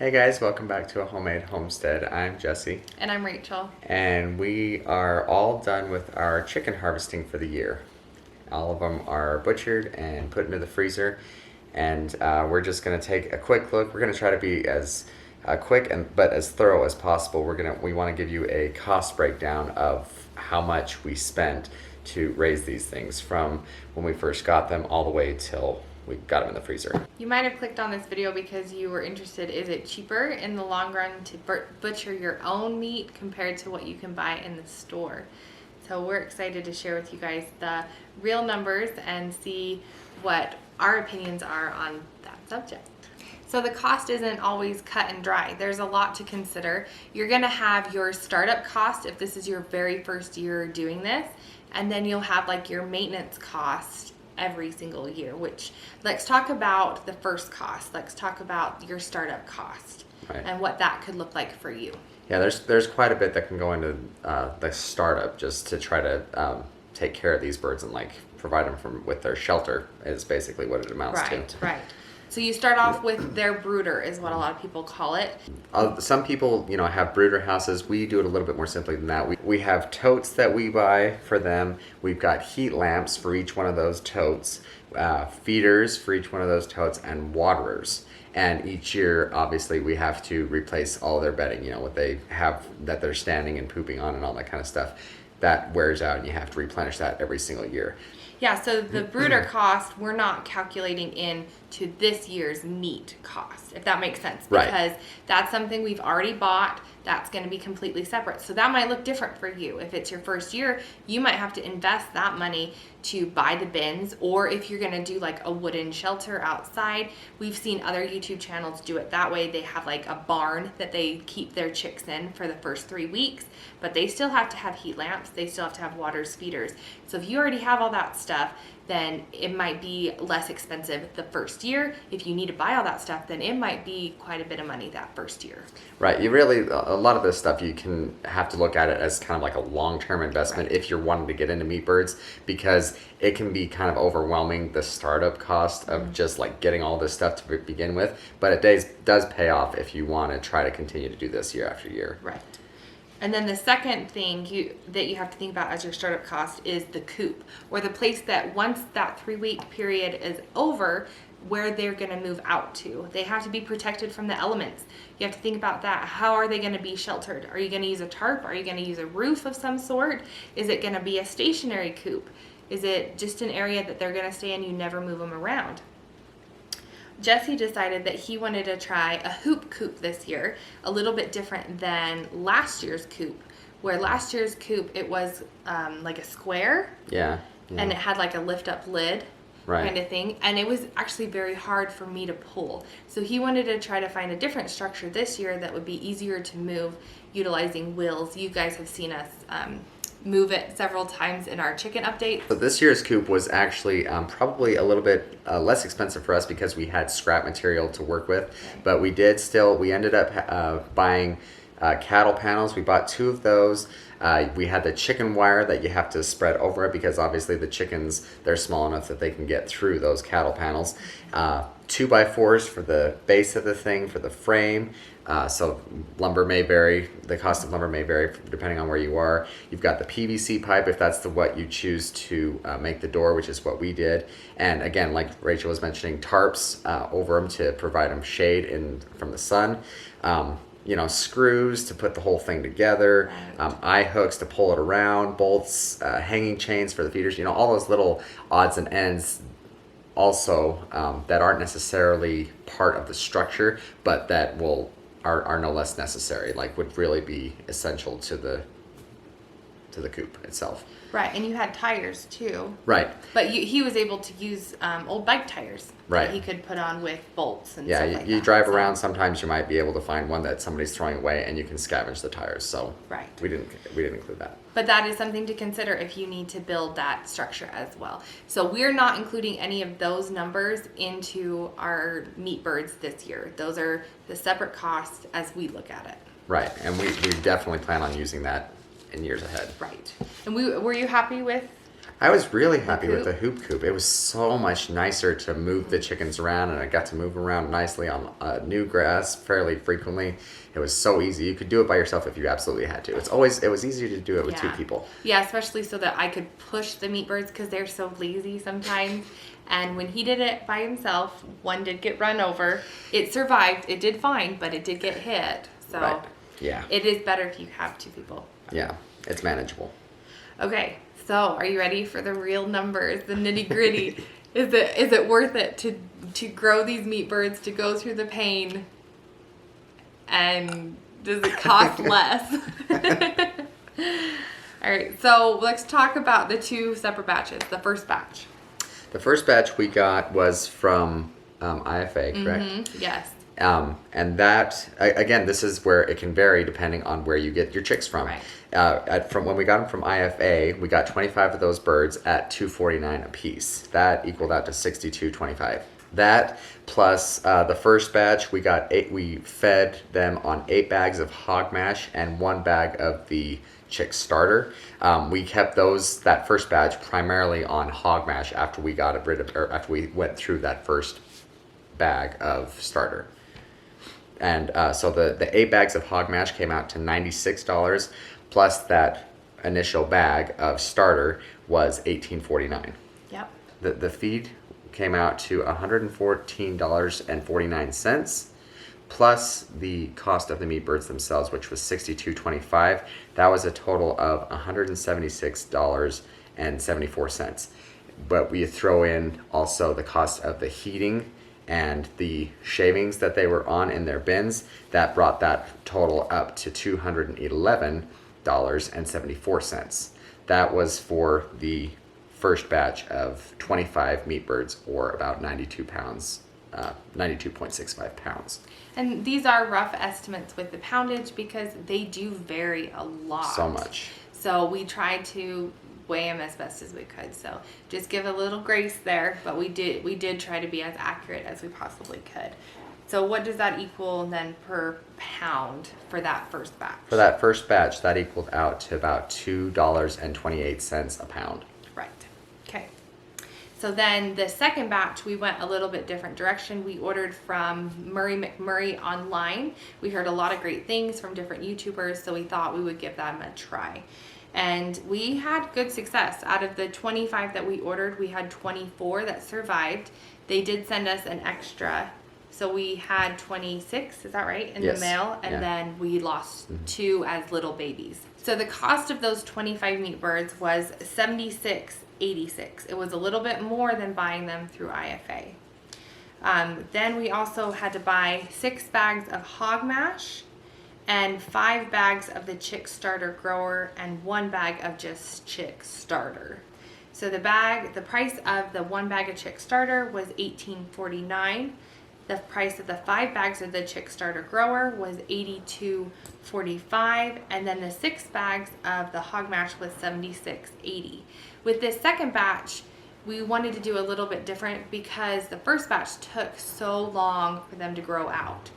Hey guys, welcome back to A Homemade Homestead. I'm Jesse. And I'm Rachel. And we are all done with our chicken harvesting for the year. All of them are butchered and put into the freezer. And we're just going to take a quick look. We're going to try to be as quick but as thorough as possible. We want to give you a cost breakdown of how much we spent to raise these things from when we first got them all the way till we got them in the freezer. You might have clicked on this video because you were interested, is it cheaper in the long run to butcher your own meat compared to what you can buy in the store? So we're excited to share with you guys the real numbers and see what our opinions are on that subject. So the cost isn't always cut and dry. There's a lot to consider. You're gonna have your startup cost if this is your very first year doing this, and then you'll have like your maintenance cost every single year, which let's talk about the first cost. Let's talk about your startup cost and what that could look like for you. Yeah, there's quite a bit that can go into the startup just to try to take care of these birds and like provide them with their shelter is basically what it amounts to. Right. So you start off with their brooder is what a lot of people call it. Some people, have brooder houses. We do it a little bit more simply than that. We have totes that we buy for them. We've got heat lamps for each one of those totes, feeders for each one of those totes, and waterers. And each year, obviously, we have to replace all their bedding, what they have that they're standing and pooping on and all that kind of stuff. That wears out and you have to replenish that every single year. Yeah, so the brooder cost, we're not calculating in to this year's meat cost, if that makes sense. Because that's something we've already bought. That's going to be completely separate. So that might look different for you. If it's your first year, you might have to invest that money to buy the bins, or if you're going to do like a wooden shelter outside. We've seen other YouTube channels do it that way. They have like a barn that they keep their chicks in for the first 3 weeks, but they still have to have heat lamps. They still have to have waters, feeders. So if you already have all that stuff, then it might be less expensive the first year. If you need to buy all that stuff, then it might be quite a bit of money that first year. Right. A lot of this stuff you can have to look at it as kind of like a long-term investment if you're wanting to get into meat birds, because it can be kind of overwhelming, the startup cost of just like getting all this stuff to begin with. But it does pay off if you want to try to continue to do this year after year. Right. And then the second thing that you have to think about as your startup cost is the coop, or the place that once that 3-week period is over, where they're going to move out to. They have to be protected from the elements. You have to think about that. How are they going to be sheltered? Are you going to use a tarp? Are you going to use a roof of some sort? Is it going to be a stationary coop? Is it just an area that they're going to stay in, you never move them around? Jesse decided that he wanted to try a hoop coop this year, a little bit different than last year's coop, where last year's coop, it was like a square. Yeah. And it had like a lift up lid kind of thing. And it was actually very hard for me to pull. So he wanted to try to find a different structure this year that would be easier to move utilizing wheels. You guys have seen us move it several times in our chicken update. So this year's coop was actually probably a little bit less expensive for us because we had scrap material to work with, but we ended up buying cattle panels. We bought 2 of those. We had the chicken wire that you have to spread over it because obviously the chickens, they're small enough that they can get through those cattle panels. 2x4s for the base of the thing, for the frame. So lumber may vary, the cost of lumber may vary depending on where you are. You've got the PVC pipe if that's what you choose to make the door, which is what we did. And again, like Rachel was mentioning, tarps over them to provide them shade from the sun. Screws to put the whole thing together, eye hooks to pull it around, bolts, hanging chains for the feeders, all those little odds and ends also that aren't necessarily part of the structure, but that are no less necessary, like would really be essential to the coop itself. Right, and you had tires too. Right. But he was able to use old bike tires that he could put on with bolts and stuff like that. Yeah, you drive around, sometimes you might be able to find one that somebody's throwing away and you can scavenge the tires. So we didn't include that. But that is something to consider if you need to build that structure as well. So we're not including any of those numbers into our meat birds this year. Those are the separate costs as we look at it. Right, and we definitely plan on using that in years ahead. Right. And were you happy with I was really happy with coop? the hoop coop. It was so much nicer to move the chickens around, and I got to move around nicely on new grass fairly frequently. It was so easy. You could do it by yourself if you absolutely had to. It was easier to do it with two people. Yeah, especially so that I could push the meat birds because they're so lazy sometimes. And when he did it by himself, one did get run over. It survived. It did fine, but it did get hit. So Right. Yeah. it is better if you have two people. Yeah, it's manageable. Okay, so are you ready for the real numbers, the nitty gritty? Is it worth it to grow these meat birds, to go through the pain, and does it cost less? All right, so let's talk about the two separate batches. The first batch. The first batch we got was from IFA, correct? Yes. And that, again, this is where it can vary depending on where you get your chicks from. Right. From when we got them from IFA, we got 25 of those birds at $2.49 a piece. That equaled out to $62.25. That plus the first batch, we fed them on 8 bags of hog mash and 1 bag of the chick starter. We kept that first batch primarily on hog mash after we after we went through that first bag of starter. And so the 8 bags of hog mash came out to $96, plus that initial bag of starter was $18.49. Yep. The feed came out to $114.49, plus the cost of the meat birds themselves, which was $62.25. That was a total of $176.74. But we throw in also the cost of the heating and the shavings that they were on in their bins. That brought that total up to $211.74. That was for the first batch of 25 meat birds, or about 92 pounds, 92.65 pounds. And these are rough estimates with the poundage because they do vary a lot. So much. So we tried to weigh them as best as we could. So just give a little grace there, but we did try to be as accurate as we possibly could. So what does that equal then per pound for that first batch? For that first batch, that equaled out to about $2.28 a pound. Right. Okay. So then the second batch, we went a little bit different direction. We ordered from Murray McMurray online. We heard a lot of great things from different YouTubers, so we thought we would give them a try. And we had good success. Out of the 25 that we ordered, we had 24 that survived. They did send us an extra. So we had 26, is that right, in Yes. the mail? And then we lost 2 as little babies. So the cost of those 25 meat birds was $76.86. It was a little bit more than buying them through IFA. Then we also had to buy 6 bags of hog mash and 5 bags of the chick starter grower and 1 bag of just chick starter. So the price of the 1 bag of chick starter was $18.49. The price of the 5 bags of the chick starter grower was $82.45, and then the 6 bags of the hog mash was $76.80. With this second batch, we wanted to do a little bit different because the first batch took so long for them to grow out.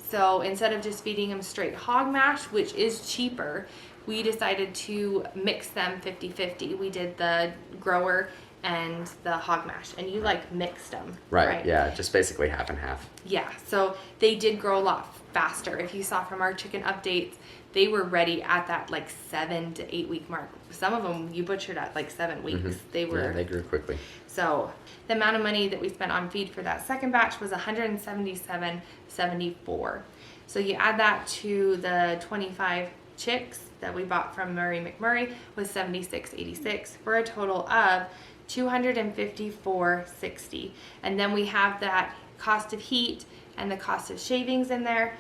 So instead of just feeding them straight hog mash, which is cheaper, we decided to mix them 50-50. We did the grower and the hog mash, and you mixed them. Right. Yeah, just basically half and half. Yeah, so they did grow a lot faster. If you saw from our chicken updates, they were ready at that 7 to 8 week mark. Some of them you butchered at 7 weeks. Yeah, they grew quickly. So the amount of money that we spent on feed for that second batch was $177.74. So you add that to the 25 chicks that we bought from Murray McMurray was $76.86 for a total of $254.60. And then we have that cost of heat and the cost of shavings in there,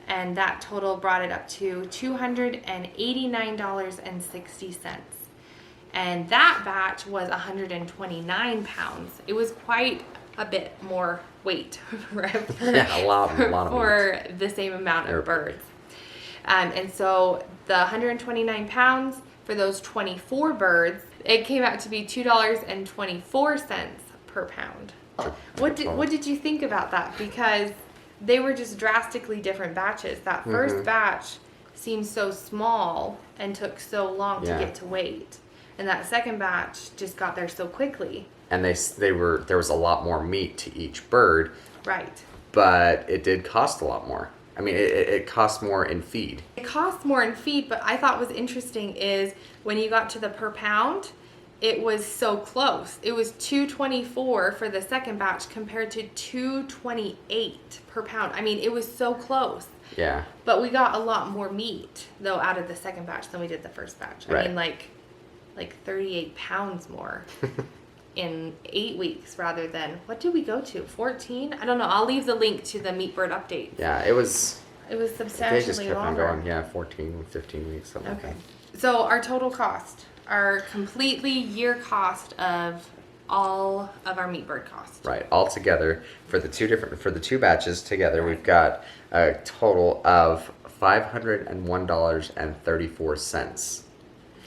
and that total brought it up to $289.60. And that batch was 129 pounds. It was quite a bit more weight Yeah, a lot of for the same amount of birds. And so the 129 pounds for those 24 birds, it came out to be $2.24 per pound. What did you think about that? Because they were just drastically different batches. That first batch seemed so small and took so long to get to weight. and that second batch just got there so quickly. And there was a lot more meat to each bird, Right. but it did cost a lot more. I mean, it cost more in feed. It costs more in feed, but I thought was interesting is when you got to the per pound, it was so close. It was $2.24 for the second batch compared to $2.28 per pound. I mean, it was so close. Yeah. But we got a lot more meat though out of the second batch than we did the first batch. I Right. mean, like 38 pounds more in 8 weeks rather than, what did we go to? 14? I don't know. I'll leave the link to the Meat Bird update. Yeah, it was. It was They substantially just kept longer. on going. Yeah, 14, 15 weeks, something like Okay. that. So our total cost, our completely year cost of all of our Meat Bird cost. Right. All together for the two batches together, we've got a total of $501.34.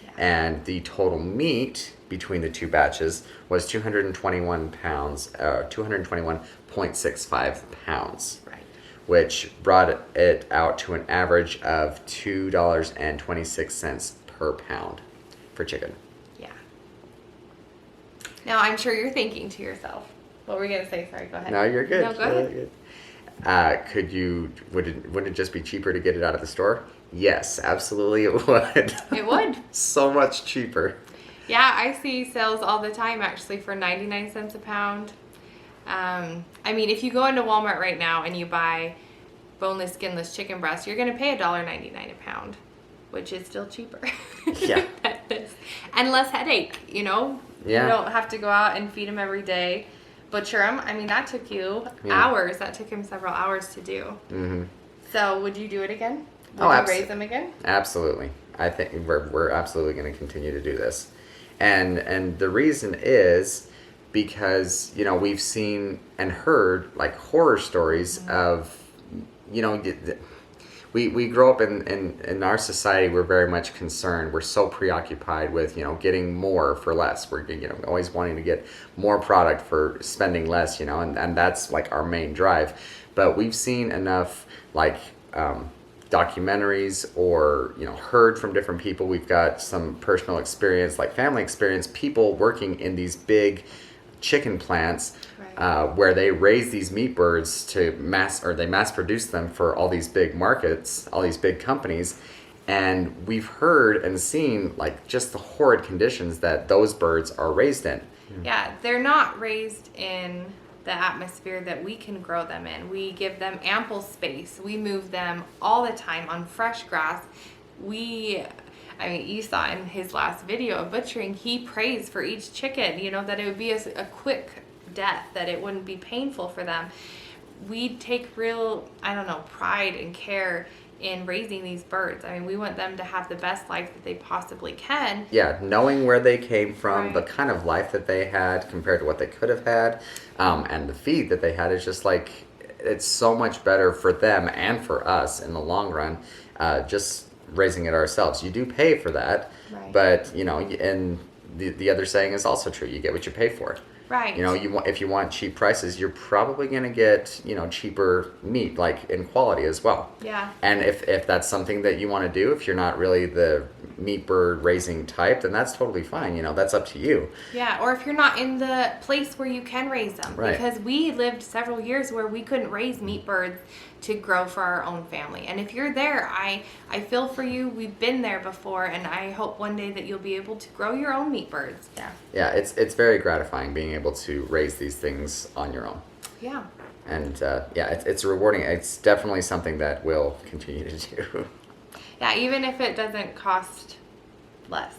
Yeah. And the total meat between the two batches was 221 pounds, 221.65 pounds, Right. which brought it out to an average of $2.26 per pound for chicken. Yeah. Now I'm sure you're thinking to yourself, what were we gonna say? Sorry, go ahead. No, you're good. No, go ahead. Good. Wouldn't it just be cheaper to get it out of the store? Yes, absolutely it would. It would. So much cheaper. Yeah, I see sales all the time actually for 99 cents a pound. I mean, if you go into Walmart right now and you buy boneless, skinless chicken breast, you're going to pay $1.99 a pound, which is still cheaper. Yeah. And less headache, you know? Yeah. You don't have to go out and feed them every day. Butcher them. I mean, that took you hours. That took him several hours to do. Mm-hmm. So would you do it again? Would Oh, you raise them again? Absolutely. I think we're absolutely going to continue to do this. And the reason is because, you know, we've seen and heard like horror stories of, you know, we grow up in our society, we're very much concerned. We're so preoccupied with, you know, getting more for less. We're, you know, always wanting to get more product for spending less, you know, and that's like our main drive. But we've seen enough like documentaries or, you know, heard from different people. We've got some personal experience, like family experience, people working in these big chicken plants where they raise these meat birds to mass produce them for all these big markets, all these big companies. And we've heard and seen like just the horrid conditions that those birds are raised in. Yeah, they're not raised in the atmosphere that we can grow them in. We give them ample space. We move them all the time on fresh grass. I mean, you saw in his last video of butchering, he prays for each chicken, you know, that it would be a quick death, that it wouldn't be painful for them. We take real, pride and care in raising these birds. I mean, we want them to have the best life that they possibly can. Yeah, knowing where they came from, Right. the kind of life that they had compared to what they could have had, and the feed that they had is just like, it's so much better for them and for us in the long run, just raising it ourselves. You do pay for that, Right. but, you know, and the other saying is also true. You get what you pay for. Right. You know, if you want cheap prices, you're probably going to get, you know, cheaper meat, like in quality as well. Yeah. And if that's something that you want to do, if you're not really the meat bird raising type, then that's totally fine. You know, that's up to you. Yeah, or if you're not in the place where you can raise them. Right. Because we lived several years where we couldn't raise meat birds to grow for our own family. And if you're there, I feel for you. We've been there before, and I hope one day that you'll be able to grow your own meat birds. Yeah. Yeah, it's very gratifying being able to raise these things on your own. Yeah. And it's rewarding. It's definitely something that we'll continue to do. Yeah, even if it doesn't cost less.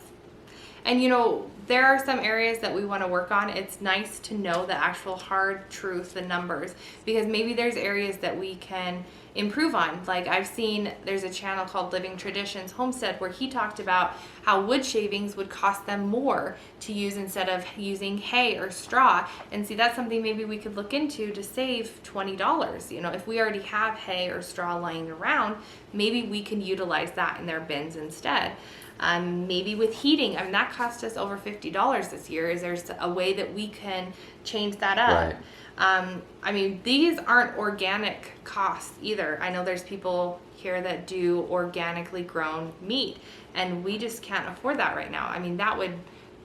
And you know, there are some areas that we want to work on. It's nice to know the actual hard truth, the numbers, because maybe there's areas that we can improve on. Like I've seen there's a channel called Living Traditions Homestead where he talked about how wood shavings would cost them more to use instead of using hay or straw. And see, that's something maybe we could look into to save $20. You know, if we already have hay or straw lying around, maybe we can utilize that in their bins instead. Maybe with heating, I mean, that cost us over $50 this year. Is there a way that we can change that up? Right. I mean, these aren't organic costs either. I know there's people here that do organically grown meat, and we just can't afford that right now. I mean, that would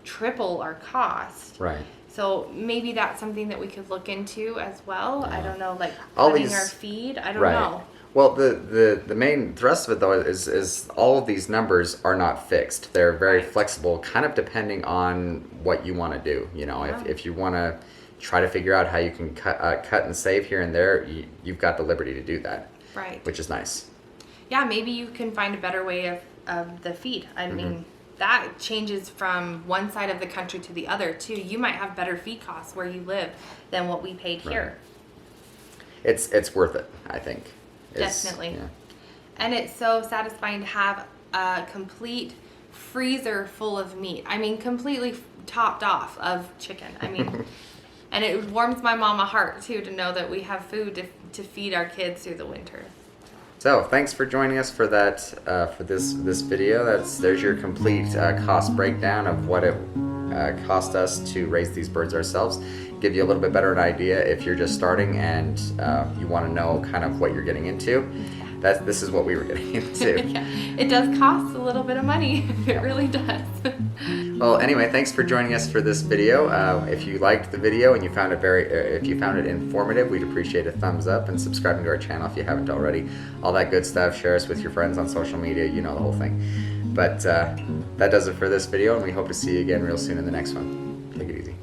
triple our cost. Right. So maybe that's something that we could look into as well. I don't know, like All cutting these- our feed. I don't Right. know. Well, the main thrust of it though is all of these numbers are not fixed. They're very Right. flexible, kind of depending on what you want to do. You know, Yeah. if you want to try to figure out how you can cut and save here and there, you've got the liberty to do that, Right. which is nice. Yeah, maybe you can find a better way of the feed. I mean, that changes from one side of the country to the other too. You might have better feed costs where you live than what we paid here. It's worth it, I think. Definitely. Yeah. And it's so satisfying to have a complete freezer full of meat. I mean, completely topped off of chicken. I mean, and it warms my mama heart too to know that we have food to feed our kids through the winter. So thanks for joining us for that for this video. There's your complete cost breakdown of what it cost us to raise these birds ourselves. Give you a little bit better an idea if you're just starting and you want to know kind of what you're getting into. This is what we were getting into. Yeah, it does cost a little bit of money. It really does. Well, anyway, thanks for joining us for this video. If you liked the video and you found it if you found it informative, we'd appreciate a thumbs up and subscribing to our channel if you haven't already. All that good stuff. Share us with your friends on social media. You know the whole thing. But that does it for this video, and we hope to see you again real soon in the next one. Take it easy.